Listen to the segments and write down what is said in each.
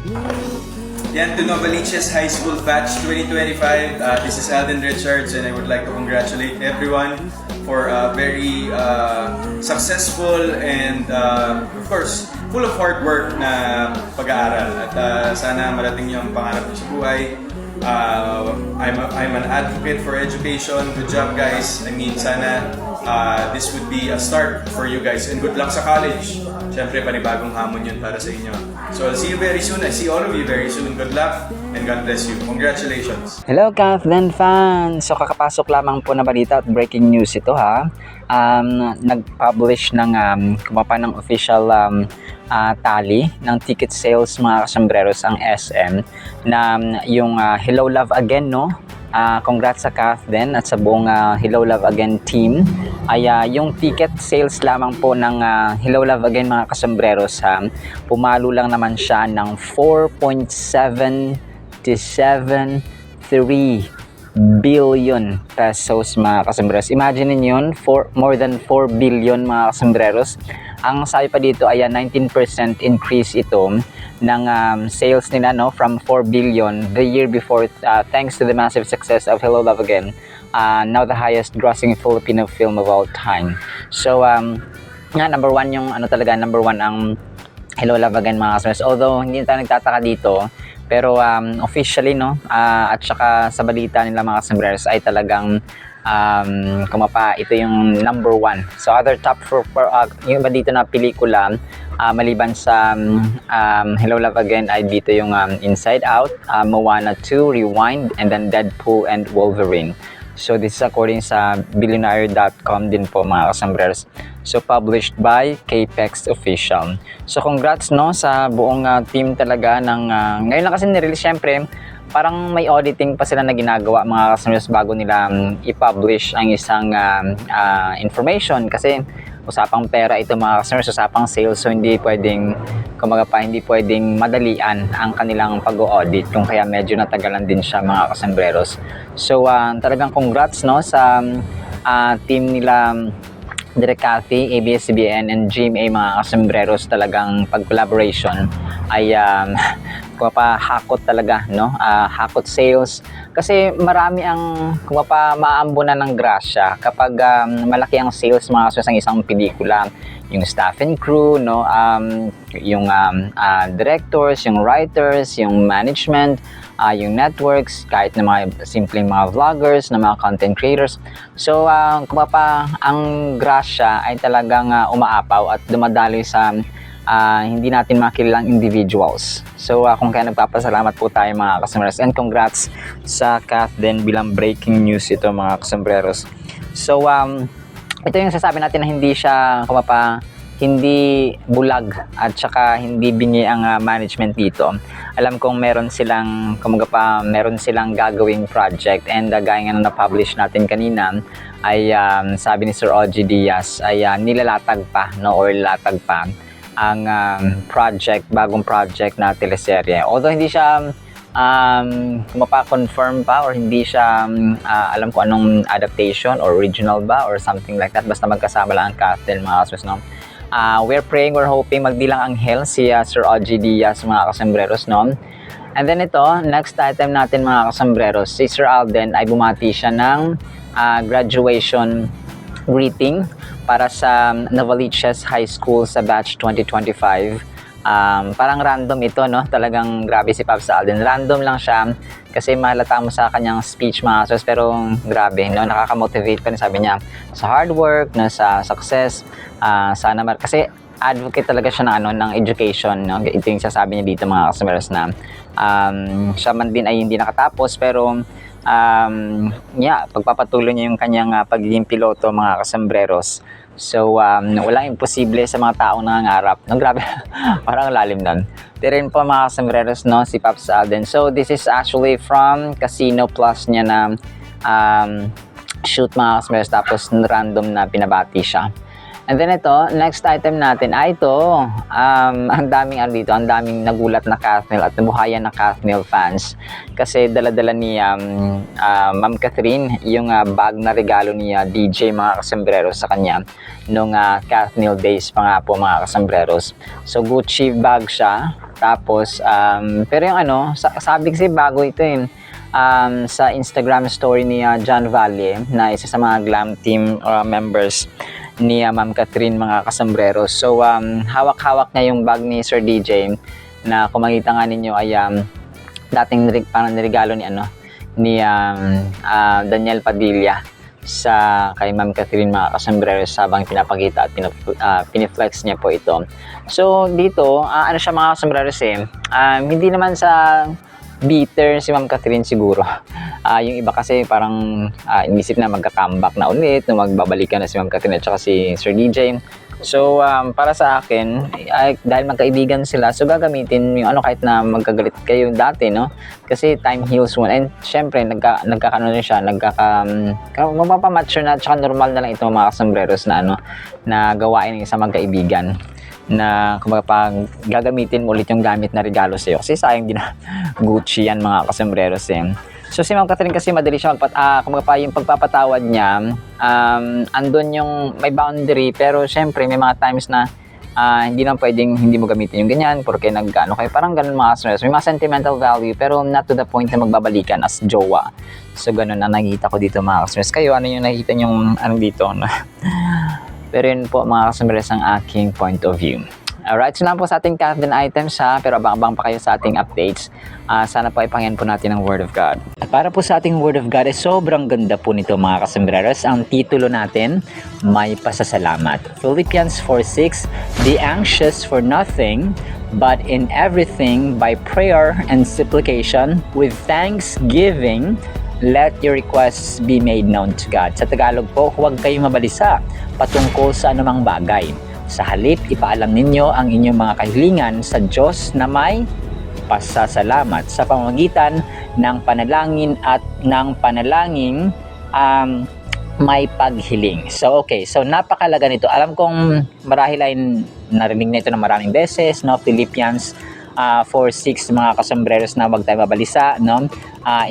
Yan to Novaliches High School Batch 2025. This is Alden Richards and I would like to congratulate everyone for a very successful and of course full of hard work na pag-aaral. At sana marating yung pangarap niyo sa buhay. I'm an advocate for education. Good job guys. I mean sana this would be a start for you guys and good luck sa college. Siyempre, panibagong hamon yun para sa inyo. So, I'll see you very soon. I see all of you very soon. Good luck and God bless you. Congratulations. Hello, Kathleen fans! So, kakapasok lamang po na balita at breaking news ito ha. Nag-publish ng kumapa ng official tally ng ticket sales mga kasambreros ang SM na yung Hello Love Again, no? Congrats sa Kathleen at sa buong Hello Love Again team. Ay yung ticket sales lamang po ng Hello Love Again mga kasambreros pumalo lang naman siya ng 4.773 billion pesos mga kasambreros. Imagine niyo more than 4 billion mga kasambreros. Ang sabi pa dito ay 19% increase ito ng sales nila, no, from 4 billion the year before, thanks to the massive success of Hello Love Again, now the highest grossing Filipino film of all time. So number one ang Hello Love Again mga kasambreros. Although hindi tayo nagtataka dito, pero officially, no, at saka sa balita nila mga kasambreros ay talagang kumapa, ito yung number one. So other top for yung iba dito na pelikula maliban sa Hello Love Again ay dito yung Inside Out, Moana 2, Rewind, and then Deadpool and Wolverine. So this is according sa billionaire.com din po mga kasambreros. So published by Capex Official. So congrats, no, sa buong team talaga ng ngayon lang kasi nirelease. Syempre parang may auditing pa sila na ginagawa mga kasambreros bago nila i-publish ang isang information kasi usapang pera ito mga kasambreros, usapang sales. So hindi pwedeng hindi pwedeng madalian ang kanilang pag-audit, kung kaya medyo natagalan din siya mga kasambreros. So talagang congrats, no, sa team nila Direk Cathy, ABS-CBN and GMA mga kasambreros. Talagang pag-collaboration ay hakot talaga, no? Hakot sales kasi marami ang maaambunan ng grasya kapag malaki ang sales mga kasambreros ng isang pelikula. Yung staff and crew, no, yung directors, yung writers, yung management, yung networks, kahit na mga simpleng mga vloggers, na mga content creators. So ang grasya ay talagang umaapaw at dumadaloy sa hindi natin makilalang individuals. So kung kaya nagpapasalamat po tayo mga kasambreros, and congrats sa Kathleen bilang breaking news ito mga kasambreros. So ito yung sasabi natin na hindi siya hindi bulag at saka hindi bingi ang management dito. Alam kong meron silang gagawing project, and gaya nga na na-publish natin kanina ay sabi ni Sir OG Diaz ay nilalatag pa, no, or latag pa ang bagong project na teleserye. Although hindi siya confirm pa, or hindi siya alam ko anong adaptation or original ba or something like that, basta magkasama lang ang Kathleen mga kasambreros, no. We're praying, we're hoping magbilang anghel si Sir OG Diaz mga kasambreros, no. And then ito, next item natin mga kasambreros, si Sir Alden ay bumati siya ng graduation greeting para sa Novaliches High School sa batch 2025. Parang random ito, no? Talagang grabe si Pops Alden. Random lang siya kasi mahalata mo sa kanyang speech mga kasambreros, pero grabe, no? Nakaka-motivate pa rin, sabi niya, sa hard work, no? Sa success, sana kasi advocate talaga siya ng education, no? Ito yung sasabi niya dito mga kasambreros na siya man din ay hindi nakatapos, pero pagpapatuloy niya yung kanyang pagiging piloto mga kasambreros. So walang imposible sa mga taong nangangarap, no? Grabe, parang lalim nun. Rin po mga kasambreros, no, si Pops Alden. So this is actually from Casino Plus niya na shoot mga kasambreros, tapos random na pinabati siya. And then ito, next item natin ay ito. Ang daming ang daming nagulat na Kathleen at nabuhayan na Kathleen fans. Kasi dala-dala ni Ma'am Catherine yung bag na regalo ni DJ mga kasambreros sa kanya nung Kathleen days pa nga po mga kasambreros. So Gucci bag siya. Tapos, pero yung ano, sabi kasi bago ito eh. Sa Instagram story ni John Valle, na isa sa mga glam team members ni Ma'am Catherine, mga kasombrero. So, hawak-hawak niya yung bag ni Sir DJ na kung makita nga ninyo ay dating parang regalo ni Daniel Padilla sa kay Ma'am Catherine, mga kasombrero, habang pinapakita at piniflex niya po ito. So dito, ano siya, mga kasombreros hindi naman sa bitter si Ma'am Catherine siguro. Yung iba kasi parang inisip na magka-comeback na ulit, magbabalikan na si Ma'am Catherine at saka si Sir DJ. So, para sa akin, dahil magkaibigan sila, so gagamitin yung kahit na magkagalit kayo dati, no? Kasi time heals one. And syempre, nagkakano na siya, magpapamature na, tsaka normal na lang ito, mga kasombreros, na na gawain ng isang magkaibigan, na pag gagamitin mo ulit yung gamit na regalo sa'yo. Kasi sayang din na Gucci yan, mga kasombreros So si Ma'am Catherine kasi madali siya yung pagpapatawad niya, andun yung may boundary, pero syempre may mga times na hindi lang pwedeng hindi mo gamitin yung ganyan porque nagano kayo, parang ganun, mga stress. May mga sentimental value pero not to the point na magbabalikan as jowa. So ganun na nakikita ko dito, mga stress. Kayo, ano yung nakikita yung dito? Pero yun po, mga kasombrero, ang aking point of view. Alright, so lang po sa ating countdown items pero abang-abang pa kayo sa ating updates. Sana po ay pakinggan po natin ang Word of God. At para po sa ating Word of God, sobrang ganda po nito, mga kasombreros. Ang titulo natin, May Pasasalamat. Philippians 4:6, Be anxious for nothing, but in everything by prayer and supplication, with thanksgiving, let your requests be made known to God. Sa Tagalog po, huwag kayong mabalisa patungkol sa anumang bagay. Sa halip, ipaalam ninyo ang inyong mga kahilingan sa Diyos na may pasasalamat sa pamamagitan ng panalangin at ng panalangin may paghiling. So okay, so napakalaga nito. Alam kong marahil ay narinig na ito ng maraming beses, no? Philippians 4:6, mga kasambreros, na wag tayo mabalisa, no?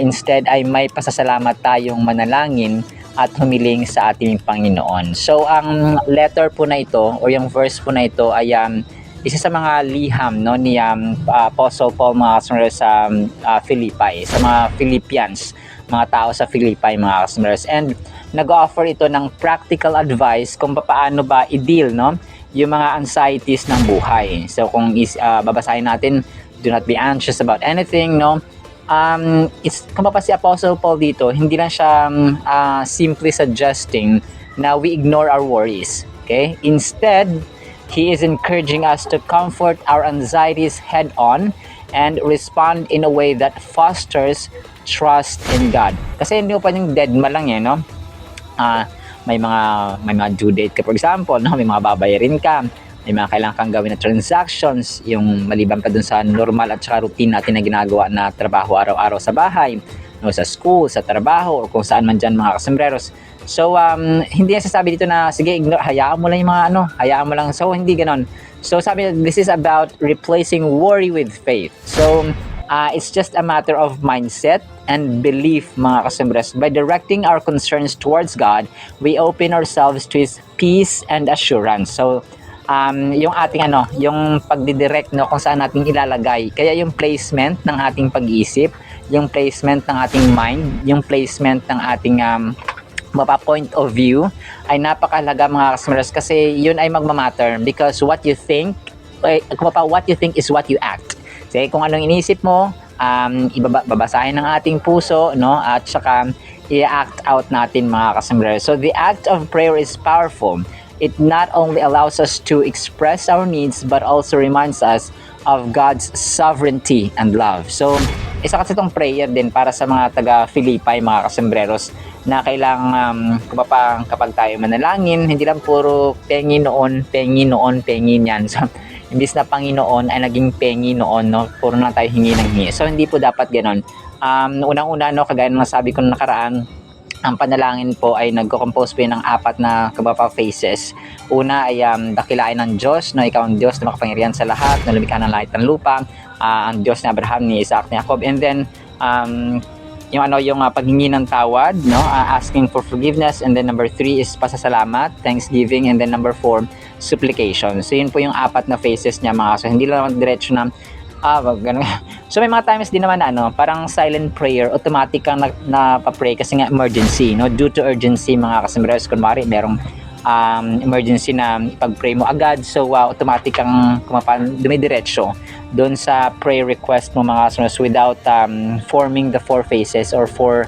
Instead ay may pasasalamat tayong manalangin at humiling sa ating Panginoon. So ang letter po na ito o yung verse po na ito ay isa sa mga liham, no, ni Apostle Paul, mga kasambreros, sa Philippi, sa mga Philippians, mga tao sa Philippi, mga kasambreros. And nag-offer ito ng practical advice kung paano ba i-deal, no, yung mga anxieties ng buhay. So kung babasahin natin, do not be anxious about anything, no. Kung pa si Apostle Paul dito, hindi lang siya simply suggesting na we ignore our worries. Okay? Instead, he is encouraging us to comfort our anxieties head on and respond in a way that fosters trust in God. Kasi hindi mo pa yung deadma lang no? May mga due date ka, for example, no? May mga babayarin ka, may mga kailangan kang gawin na transactions, yung maliban pa dun sa normal at saka routine natin na ginagawa na trabaho araw-araw sa bahay, no, sa school, sa trabaho, o kung saan man dyan, mga kasambreros. So, hindi sasabi dito na, sige, ignore, hayaan mo lang yung mga hayaan mo lang. So, hindi ganon. So, sabi, this is about replacing worry with faith. So, it's just a matter of mindset and belief, mga kasambreros. By directing our concerns towards God, we open ourselves to His peace and assurance. So, yung ating yung pagdidirect, no, kung saan natin ilalagay. Kaya yung placement ng ating pag-iisip, yung placement ng ating mind, yung placement ng ating point of view ay napakahalaga, mga kasambreros, kasi yun ay magmamatter, because what you think is what you act. Kasi kung anong iniisip mo, babasahin ng ating puso, no, at saka i-act out natin, mga kasambreros. So the act of prayer is powerful. It not only allows us to express our needs, but also reminds us of God's sovereignty and love. So, isa kasi itong prayer din para sa mga taga-Philippi, mga kasambreros, na kailangan kapag tayo manalangin, hindi lang puro pengi noon, pengi yan. So, imbis na Panginoon ay naging pengi noon, no? Puro na tayo hingi ng hingi. So, hindi po dapat ganon. Unang-una, no, kagaya ng nasabi ko nakaraan, ang panalangin po ay nagko-compose po ng 4 na phases. Una ay dakilain ng Diyos, no, ikaw ang Diyos na makapangyarihan sa lahat, na lumikha ng langit ng lupa, ang Diyos ni Abraham, ni Isaac, ni Jacob. And then yung paghingi ng tawad, no, asking for forgiveness. And then number 3 is pasasalamat, thanksgiving. And then number 4, supplication. So yun po yung 4 na phases niya, mga. So hindi lang diretso na Ganun. So may mga times din naman na parang silent prayer, automatic kang napapray kasi nga emergency, no? Due to urgency mga kasambreros, kunwari merong emergency na pag-pray mo agad, so automatic kang dumidiretso doon sa prayer request mo mga kasambreros without forming the four phases or four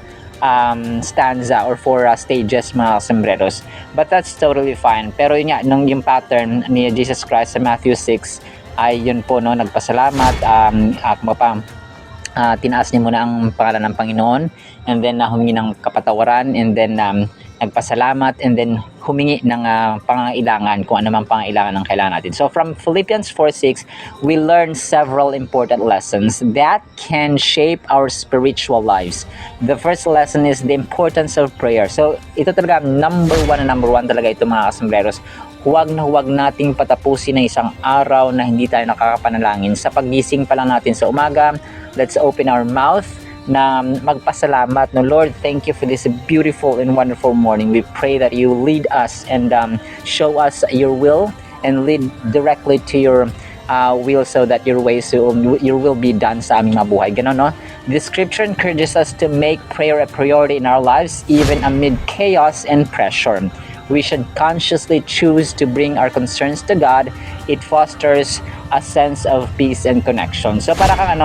stanza or four stages mga kasambreros. But that's totally fine. Pero yun nga, yung pattern ni Jesus Christ sa Matthew 6 ay yun po, no, nagpasalamat, tinaas niya muna ang pangalan ng Panginoon, and then humingi ng kapatawaran, and then nagpasalamat, and then humingi ng pangangailangan, kung ano mang pangangailangan ng kailangan natin. So from Philippians 4:6, we learn several important lessons that can shape our spiritual lives. The first lesson is the importance of prayer. So ito talaga number one talaga ito mga kasambreros. Huwag nating patapusin na isang araw na hindi tayo nakakapanalangin. Sa paggising pa lang natin sa umaga, let's open our mouth na magpasalamat. No, Lord, thank you for this beautiful and wonderful morning. We pray that you lead us and show us your will and lead directly to your will, so that your will be done sa aming mga buhay. Ganon, no? The scripture encourages us to make prayer a priority in our lives even amid chaos and pressure. We should consciously choose to bring our concerns to God. It fosters a sense of peace and connection. So para kang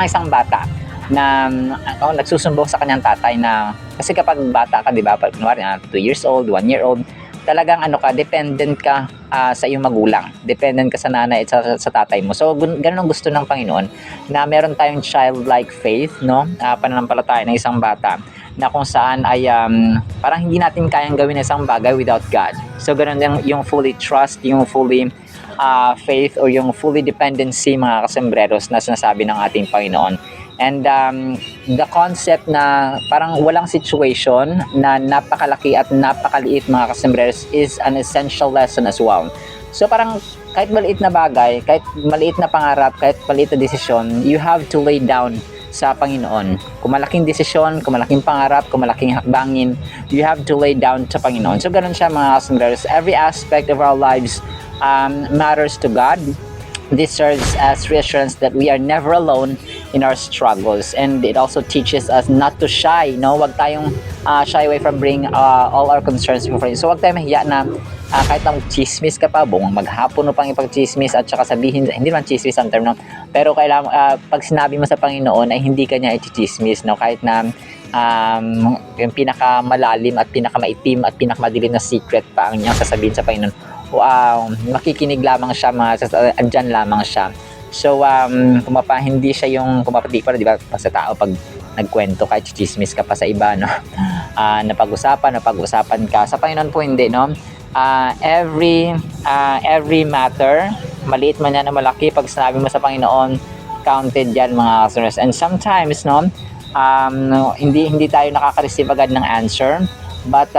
isang bata na nagsusumbong sa kanyang tatay na, kasi kapag bata ka, di ba, kunwari 2 years old, 1 year old, talagang dependent ka sa iyong magulang. Dependent ka sa nanay at sa tatay mo. So ganun ang gusto ng Panginoon, na meron tayong childlike faith, no? Pananampalataya ng isang bata na kung saan ay parang hindi natin kayang gawin isang bagay without God. So ganun yung fully trust, yung fully faith, or yung fully dependency mga kasambreros na sinasabi ng ating Panginoon. And the concept na parang walang situation na napakalaki at napakaliit mga kasambreros is an essential lesson as well. So parang kahit maliit na bagay, kahit maliit na pangarap, kahit maliit na desisyon, you have to lay down sa Panginoon. Kung malaking desisyon, kung malaking pangarap, kung malaking hakbangin, you have to lay down sa Panginoon. So ganun siya mga kasambreros. Every aspect of our lives matters to God. This serves as reassurance that we are never alone in our struggles, and it also teaches us not to shy. No, wag tayong shy away from bringing all our concerns before Him. So wag tayong mahiya na kahit na chismis ka pa, buong maghapon mo pang ipag-chismis at saka sabihin, hindi naman chismis ang term, no? Pero kailangan, pag sinabi mo sa Panginoon ay hindi ka niya i-chismis, no? Kahit na yung pinakamalalim at pinakamaitim at pinakamadilim na secret pa ang niyang sasabihin sa Panginoon, makikinig lamang siya, andyan lamang siya. So hindi siya yung kumapati pa, di ba, sa tao pag nagkwento kahit chismis ka pa sa iba, no? Napag-usapan ka sa Panginoon po, hindi, no? Every matter, maliit man yan o malaki, pag sinabi mo sa Panginoon, counted yan mga kasambreros. And sometimes, no, hindi tayo nakaka-receive agad ng answer, but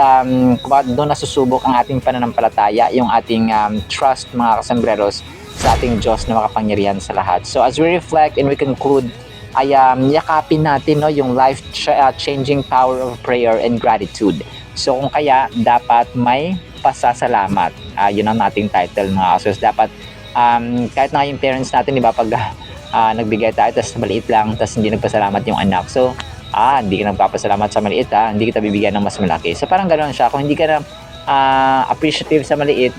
doon nasusubok ang ating pananampalataya, yung ating trust mga kasambreros sa ating Diyos na makapangyarihan sa lahat. So as we reflect and we conclude, ay yakapin natin, no, yung life-changing power of prayer and gratitude. So kung kaya, dapat may pasasalamat. Yun ang ating title mga kasos. Dapat kahit na yung parents natin, di ba, pag nagbigay tayo, tapos maliit lang, tapos hindi nagpasalamat yung anak. So, hindi ka nagpapasalamat sa maliit, hindi kita bibigyan ng mas malaki. So parang ganoon siya. Kung hindi ka na appreciative sa maliit,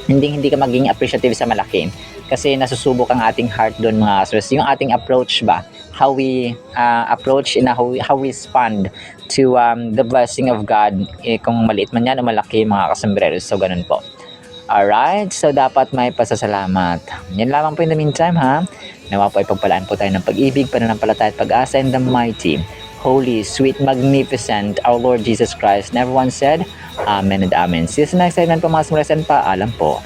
hindi ka maging appreciative sa malaki. Kasi nasusubok ang ating heart doon mga kasos. Yung ating approach ba, how we approach and how we respond to the blessing of God, kung maliit man yan o malaki mga kasambreros. So ganun po. Alright, so dapat may pasasalamat. Yan lamang po in the meantime, ha. Nawa po ay pagpalaan po tayo ng pag-ibig, pananampalataya at pag-asa in the mighty, holy, sweet, magnificent, our Lord Jesus Christ. And everyone said, Amen and Amen. See you sa next segment po mga kasambreros, and paalam po.